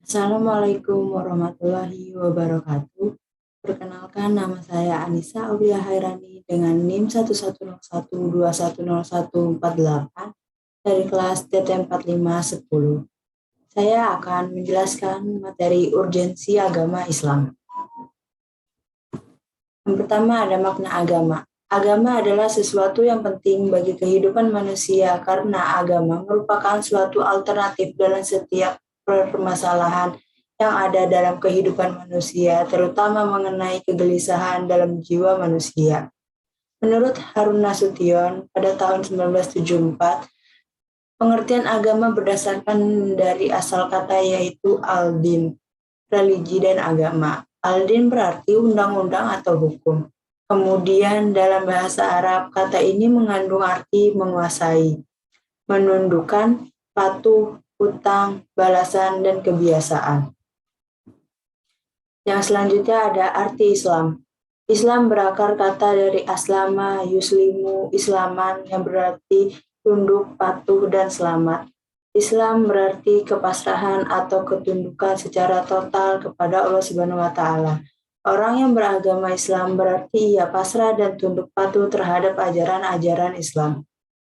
Assalamualaikum warahmatullahi wabarakatuh. Perkenalkan, nama saya Anissa Aulia Hairani dengan NIM 11012104148 dari kelas TT4510. Saya akan menjelaskan materi urgensi agama Islam. Yang pertama ada makna agama. Agama adalah sesuatu yang penting bagi kehidupan manusia karena agama merupakan suatu alternatif dalam setiap permasalahan yang ada dalam kehidupan manusia, terutama mengenai kegelisahan dalam jiwa manusia. Menurut Harun Nasution, pada tahun 1974, pengertian agama berdasarkan dari asal kata yaitu al-din, religi dan agama. Al-din berarti undang-undang atau hukum. Kemudian dalam bahasa Arab, kata ini mengandung arti menguasai, menundukkan, patuh, hutang, balasan, dan kebiasaan. Yang selanjutnya ada arti Islam. Islam berakar kata dari aslama, yuslimu, islaman, yang berarti tunduk, patuh, dan selamat. Islam berarti kepasrahan atau ketundukan secara total kepada Allah Subhanahu wa Ta'ala. Orang yang beragama Islam berarti ia pasrah dan tunduk patuh terhadap ajaran-ajaran Islam.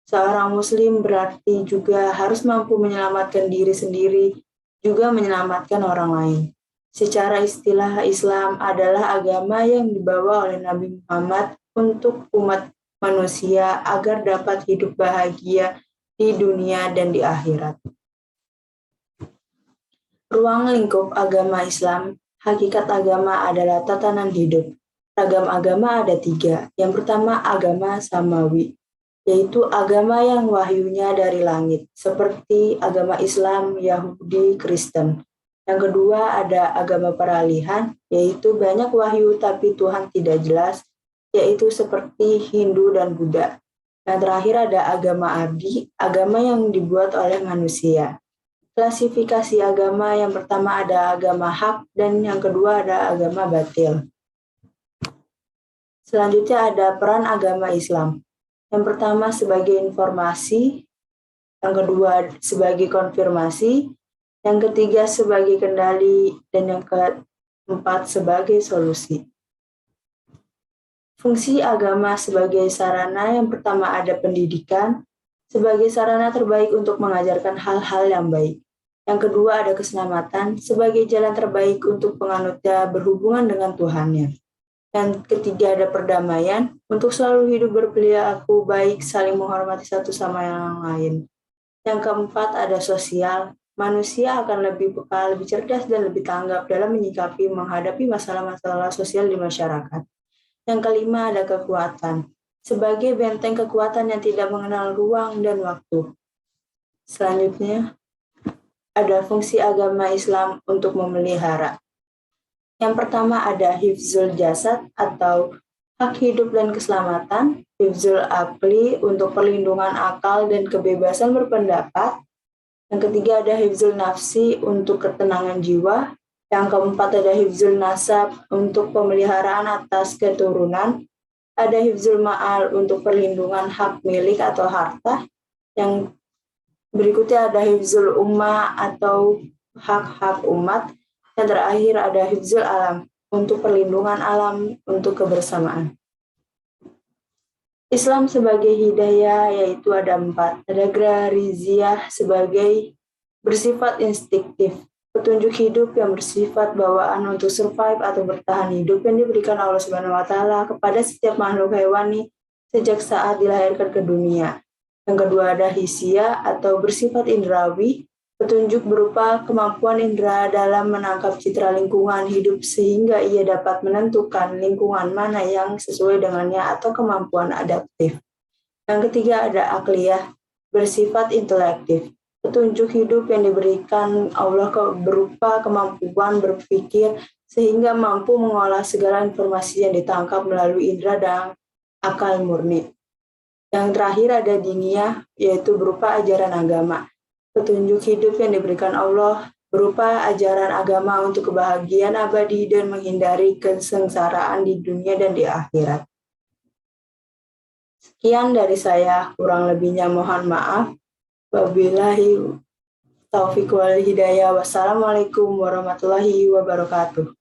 Seorang Muslim berarti juga harus mampu menyelamatkan diri sendiri, juga menyelamatkan orang lain. Secara istilah, Islam adalah agama yang dibawa oleh Nabi Muhammad untuk umat manusia agar dapat hidup bahagia di dunia dan di akhirat. Ruang lingkup agama Islam, hakikat agama adalah tatanan hidup. Ragam agama ada 3. Yang pertama agama samawi, yaitu agama yang wahyunya dari langit, seperti agama Islam, Yahudi, Kristen. Yang kedua ada agama peralihan, yaitu banyak wahyu tapi Tuhan tidak jelas, yaitu seperti Hindu dan Buddha. Yang terakhir ada agama abdi, agama yang dibuat oleh manusia. Klasifikasi agama yang pertama ada agama hak dan yang kedua ada agama batil. Selanjutnya ada peran agama Islam. Yang pertama sebagai informasi, yang kedua sebagai konfirmasi, yang ketiga sebagai kendali, dan yang keempat sebagai solusi. Fungsi agama sebagai sarana yang pertama ada pendidikan, sebagai sarana terbaik untuk mengajarkan hal-hal yang baik. Yang kedua ada keselamatan, sebagai jalan terbaik untuk penganutnya berhubungan dengan Tuhannya. Yang ketiga ada perdamaian, untuk selalu hidup berperilaku baik, saling menghormati satu sama yang lain. Yang keempat ada sosial, manusia akan lebih peka, lebih cerdas, dan lebih tanggap dalam menyikapi menghadapi masalah-masalah sosial di masyarakat. Yang kelima ada kekuatan, sebagai benteng kekuatan yang tidak mengenal ruang dan waktu. Selanjutnya, ada fungsi agama Islam untuk memelihara. Yang pertama ada hifzul jasad atau hak hidup dan keselamatan, hifzul akli untuk perlindungan akal dan kebebasan berpendapat. Yang ketiga ada hifzul nafsi untuk ketenangan jiwa. Yang keempat ada hifzul nasab untuk pemeliharaan atas keturunan. Ada hifzul ma'al untuk perlindungan hak milik atau harta. Yang berikutnya ada hifzul ummah atau hak-hak umat. Yang terakhir ada hifzul alam untuk perlindungan alam untuk kebersamaan. Islam sebagai hidayah yaitu ada 4. Ada ghariziyah sebagai bersifat instiktif, petunjuk hidup yang bersifat bawaan untuk survive atau bertahan hidup yang diberikan Allah Subhanahu wa Ta'ala kepada setiap makhluk hewani sejak saat dilahirkan ke dunia. Yang kedua ada hisia atau bersifat indrawi, petunjuk berupa kemampuan indera dalam menangkap citra lingkungan hidup sehingga ia dapat menentukan lingkungan mana yang sesuai dengannya atau kemampuan adaptif. Yang ketiga ada akliyah, bersifat intelektif, petunjuk hidup yang diberikan Allah berupa kemampuan berpikir sehingga mampu mengolah segala informasi yang ditangkap melalui indera dan akal murni. Yang terakhir ada diniyah, yaitu berupa ajaran agama, petunjuk hidup yang diberikan Allah berupa ajaran agama untuk kebahagiaan abadi dan menghindari kesengsaraan di dunia dan di akhirat. Sekian dari saya, kurang lebihnya mohon maaf. Wabillahi Taufiq wal hidayah. Wassalamualaikum warahmatullahi wabarakatuh.